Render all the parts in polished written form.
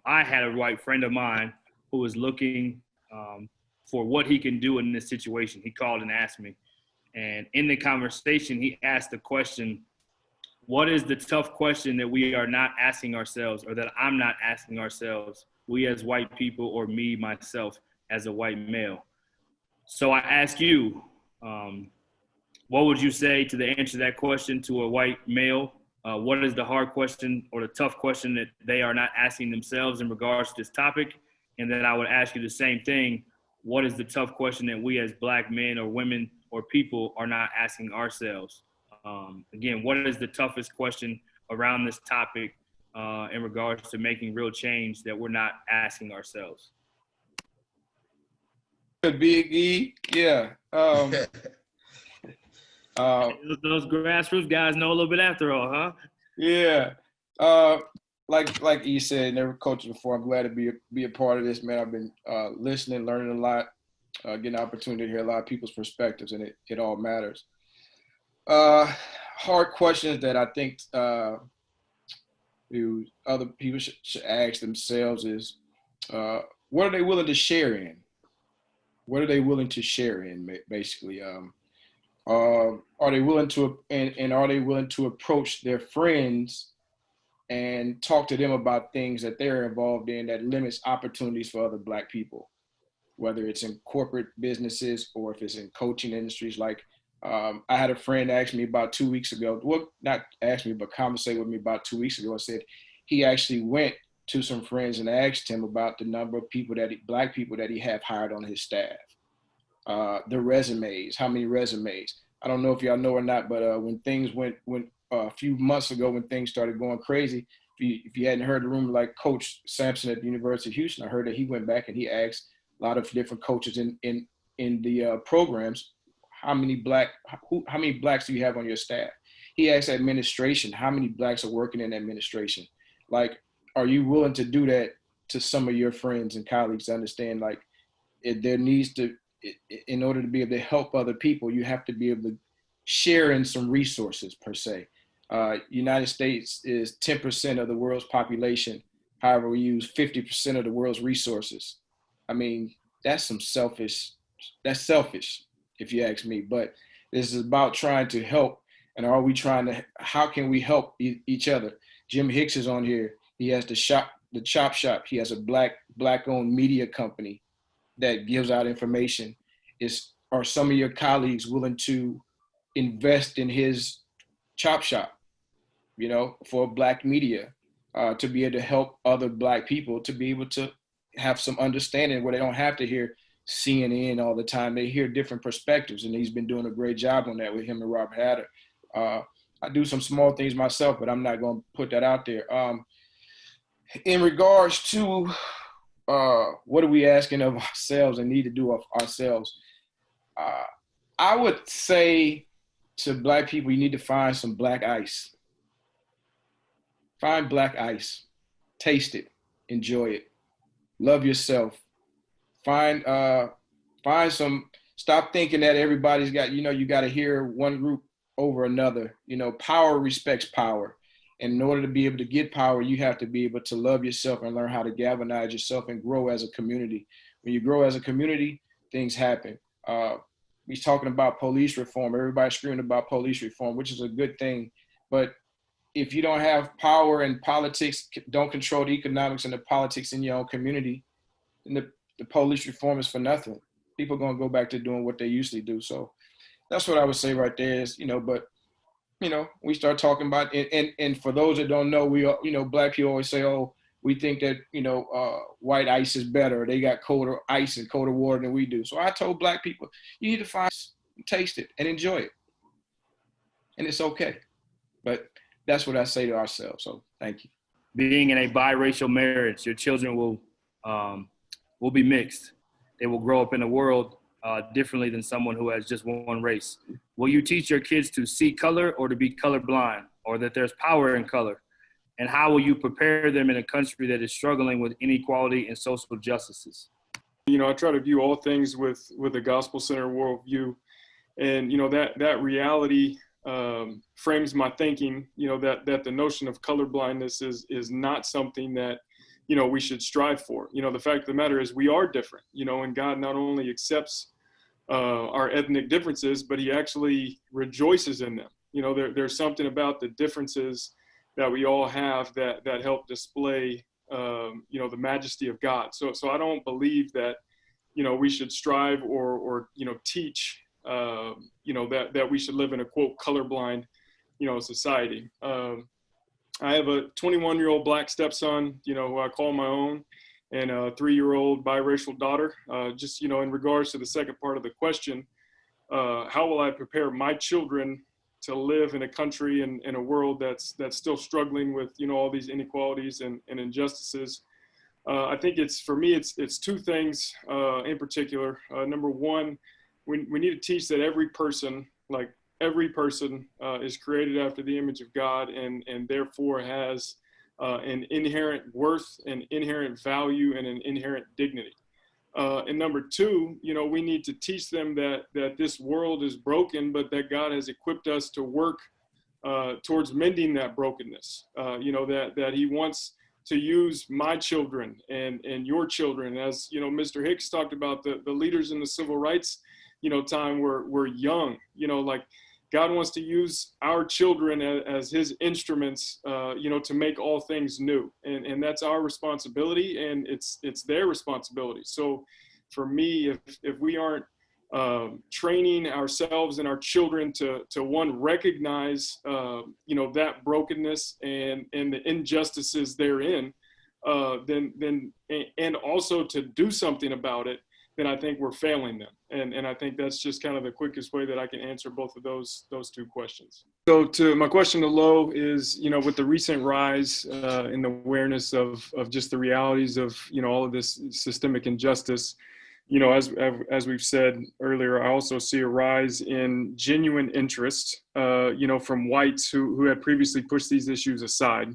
I had a white friend of mine who was looking for what he can do in this situation. He called and asked me. And in the conversation, he asked the question, what is the tough question that we are not asking ourselves, or that I'm not asking ourselves, we as white people, or me, myself, as a white male? So I ask you, what would you say to the answer to that question to a white male? What is the hard question or the tough question that they are not asking themselves in regards to this topic? And then I would ask you the same thing. What is the tough question that we as Black men or women or people are not asking ourselves? Again, what is the toughest question around this topic in regards to making real change that we're not asking ourselves? Big E, yeah. Those grassroots guys know a little bit after all, huh? Yeah. Like E said, never coached before. I'm glad to be a part of this, man. I've been listening, learning a lot, getting the opportunity to hear a lot of people's perspectives, and it all matters. Hard questions that I think other people should ask themselves is, what are they willing to share in? What are they willing to share in, basically? Are they willing to, and are they willing to approach their friends and talk to them about things that they're involved in that limits opportunities for other Black people, whether it's in corporate businesses or if it's in coaching industries? Like, I had a friend ask me about 2 weeks ago, well, not ask me, but conversate with me about 2 weeks ago, and said he actually went to some friends and asked him about the number of people Black people that he have hired on his staff. The resumes, how many resumes. I don't know if y'all know or not, but when things went a few months ago, when things started going crazy, if you hadn't heard the rumor, like Coach Sampson at the University of Houston, I heard that he went back and he asked a lot of different coaches in the programs, how many Blacks do you have on your staff? He asked administration, how many Blacks are working in administration? Like, are you willing to do that to some of your friends and colleagues to understand, like, there needs to, in order to be able to help other people, you have to be able to share in some resources, per se. United States is 10% of the world's population. However, we use 50% of the world's resources. I mean, that's selfish, if you ask me. But this is about trying to help. And how can we help each other? Jim Hicks is on here. He has the Chop Shop. He has a Black-owned media company that gives out information. Are some of your colleagues willing to invest in his Chop Shop, for Black media, to be able to help other Black people to be able to have some understanding where they don't have to hear CNN all the time. They hear different perspectives, and he's been doing a great job on that with him and Rob Hatter. I do some small things myself, but I'm not going to put that out there. In regards to what are we asking of ourselves and need to do of ourselves, I would say to Black people, you need to find some Black ice. Find Black ice. Taste it. Enjoy it. Love yourself. Find some, stop thinking that everybody's got, you got to hear one group over another. Power respects power. And in order to be able to get power, you have to be able to love yourself and learn how to galvanize yourself and grow as a community. When you grow as a community, things happen. He's talking about police reform. Everybody's screaming about police reform, which is a good thing. But if you don't have power and politics, don't control the economics and the politics in your own community, then the police reform is for nothing. People are going to go back to doing what they usually do. So that's what I would say right there is, but we start talking about, and for those that don't know, we, Black people always say, oh, we think that, white ice is better. They got colder ice and colder water than we do. So I told Black people, you need to taste it and enjoy it. And it's okay. But that's what I say to ourselves. So thank you. Being in a biracial marriage, your children will be mixed. They will grow up in a world differently than someone who has just one race. Will you teach your kids to see color or to be colorblind, or that there's power in color? And how will you prepare them in a country that is struggling with inequality and social justices? I try to view all things with a gospel-centered worldview. And, that reality frames my thinking, that the notion of colorblindness is not something that we should strive for. The fact of the matter is we are different, and God not only accepts our ethnic differences, but he actually rejoices in them. There's something about the differences that we all have that help display, the majesty of God. So I don't believe that, we should strive or teach, that we should live in a quote colorblind, society. I have a 21-year-old black stepson, who I call my own, and a 3-year-old biracial daughter. Just, in regards to the second part of the question, how will I prepare my children to live in a country and in a world that's still struggling with, all these inequalities and injustices? I think for me, it's two things in particular. Number one, we need to teach that every person is created after the image of God and therefore has an inherent worth, an inherent value, and an inherent dignity. And number two, we need to teach them that this world is broken, but that God has equipped us to work towards mending that brokenness. That he wants to use my children and your children. As Mr. Hicks talked about, the leaders in the civil rights time were young. God wants to use our children as his instruments, to make all things new. And that's our responsibility, and it's their responsibility. So for me, if we aren't training ourselves and our children to one, recognize, that brokenness and the injustices therein, then and also to do something about it, then I think we're failing them. And I think that's just kind of the quickest way that I can answer both of those two questions. So to my question to Lowe is, with the recent rise in the awareness of just the realities of, all of this systemic injustice, as we've said earlier, I also see a rise in genuine interest, from whites who had previously pushed these issues aside.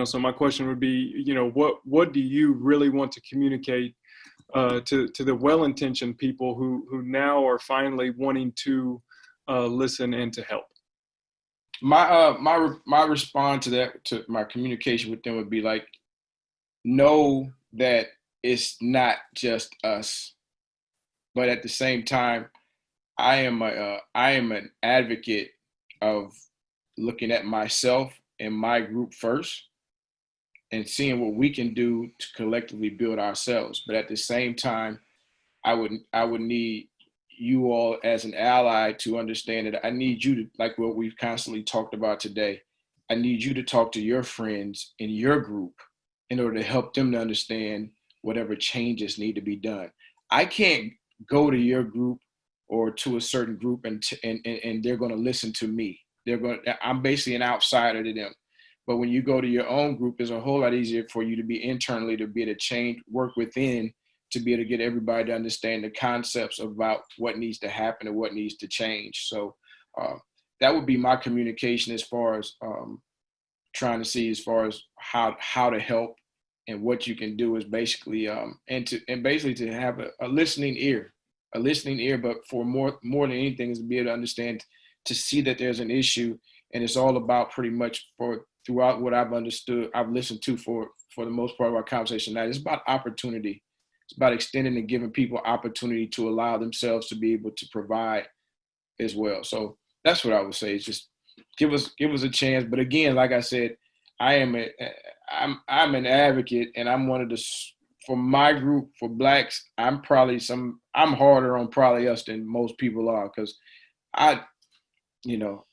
So my question would be, what do you really want to communicate to the well-intentioned people who now are finally wanting to listen and to help? My response to that, to my communication with them would be like, know that it's not just us, but at the same time, I am an advocate of looking at myself and my group first, and seeing what we can do to collectively build ourselves. But at the same time, I would need you all as an ally to understand that I need you to, like what we've constantly talked about today, I need you to talk to your friends in your group in order to help them to understand whatever changes need to be done. I can't go to your group or to a certain group and they're going to listen to me. I'm basically an outsider to them. But when you go to your own group, it's a whole lot easier for you to be internally, to be able to change, work within, to be able to get everybody to understand the concepts about what needs to happen and what needs to change. So that would be my communication as far as trying to see as far as how to help and what you can do is basically basically to have a listening ear, but for more than anything is to be able to understand, to see that there's an issue, and it's all about pretty much throughout what I've understood, I've listened to for the most part of our conversation tonight, it's about opportunity. It's about extending and giving people opportunity to allow themselves to be able to provide as well. So that's what I would say. Is just give us a chance. But again, like I said, I'm an advocate, and I'm one of the, for my group, for Blacks, I'm harder on probably us than most people are, because I'm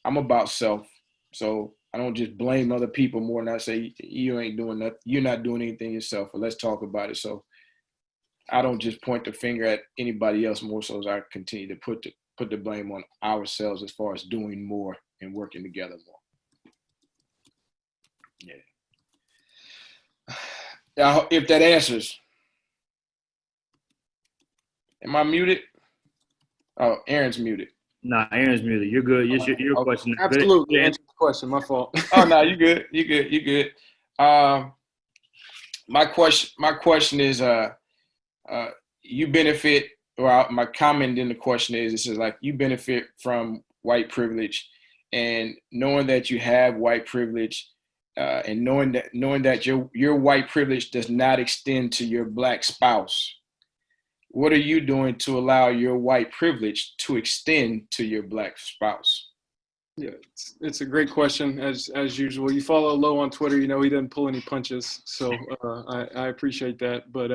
about self. So I don't just blame other people more than I say, you ain't doing nothing. You're not doing anything yourself, but let's talk about it. So I don't just point the finger at anybody else, more so as I continue to put the blame on ourselves as far as doing more and working together more. Yeah. If that answers. Am I muted? Oh, Aaron's muted. Nah, Aaron's muted. You're good. Your Okay. question. Absolutely. Answer the question. My fault. Oh, no, you good. You good. My question is, you benefit, well, my comment in the question is, this is like, you benefit from white privilege, and knowing that you have white privilege, and knowing that your white privilege does not extend to your Black spouse, what are you doing to allow your white privilege to extend to your Black spouse? Yeah, it's a great question as usual. You follow Lowe on Twitter, he doesn't pull any punches, so I appreciate that. But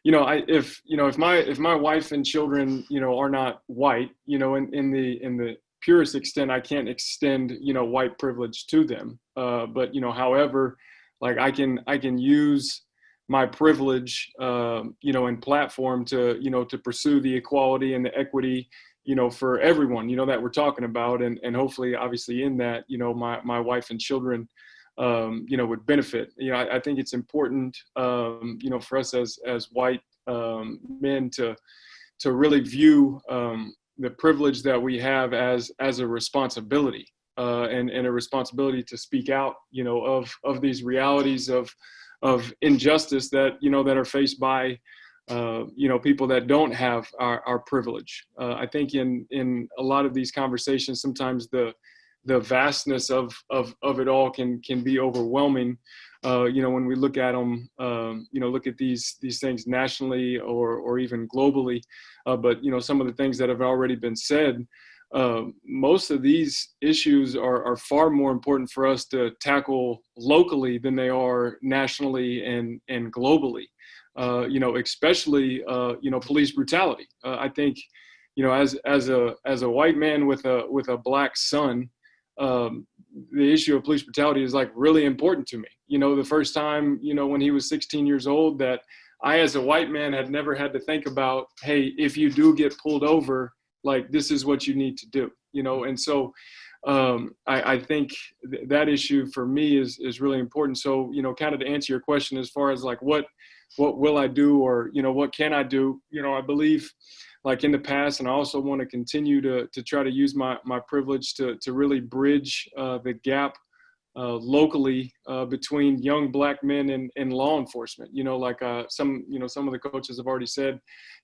if my wife and children are not white, in the purest extent, I can't extend white privilege to them. But however, like I can use my privilege, and platform to pursue the equality and the equity, for everyone, that we're talking about. And hopefully, obviously in that, my wife and children, would benefit. I think it's important, for us as white men to really view the privilege that we have as a responsibility, and a responsibility to speak out, of these realities of injustice that, that are faced by people that don't have our privilege. I think in a lot of these conversations, sometimes the vastness of it all can be overwhelming. When we look at them, look at these things nationally or even globally. But some of the things that have already been said, most of these issues are far more important for us to tackle locally than they are nationally and globally. Especially police brutality. I think as a white man with a Black son, the issue of police brutality is like really important to me. The first time when he was 16 years old, that I as a white man had never had to think about, hey, if you do get pulled over, like this is what you need to do. And so I think that issue for me is really important. So kind of to answer your question as far as like what will I do, or what can I do? I believe like in the past, and I also want to continue to try to use my privilege to really bridge the gap locally between young Black men and law enforcement. Some of the coaches have already said,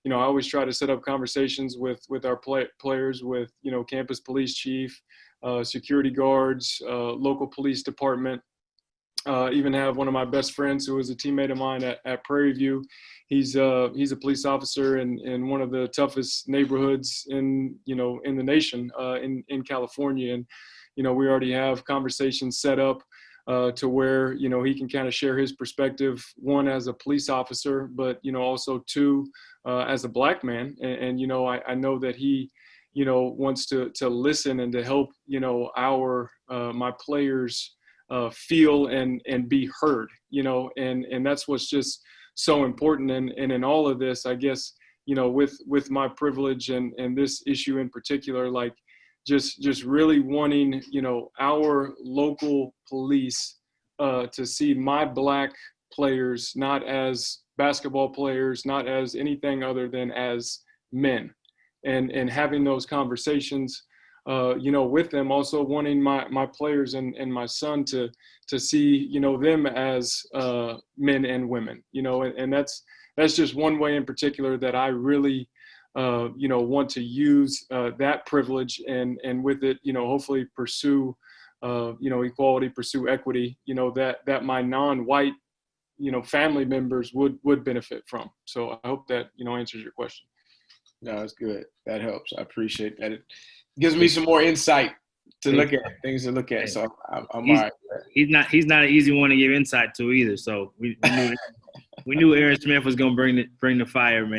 I always try to set up conversations with our players, with campus police chief, security guards, local police department. Even have one of my best friends who was a teammate of mine at Prairie View. He's a police officer in one of the toughest neighborhoods in the nation, in California. And, we already have conversations set up to where, he can kind of share his perspective, one, as a police officer, but, also two, as a Black man. And I know that he, wants to listen and to help, my players feel and be heard, and that's what's just so important. And in all of this, I guess, with my privilege and this issue in particular, like just really wanting, our local police to see my Black players not as basketball players, not as anything other than as men, and having those conversations with them, also wanting my players and my son to see, them as men and women, and that's just one way in particular that I really, want to use that privilege and with it, hopefully pursue, equality, pursue equity, that my non-white, family members would benefit from. So I hope that, answers your question. No, it's good. That helps. I appreciate that. It gives me some more insight to look at, things to look at. So I'm all right. He's not an easy one to give insight to either. So we knew Aaron Smith was going to bring the fire, man.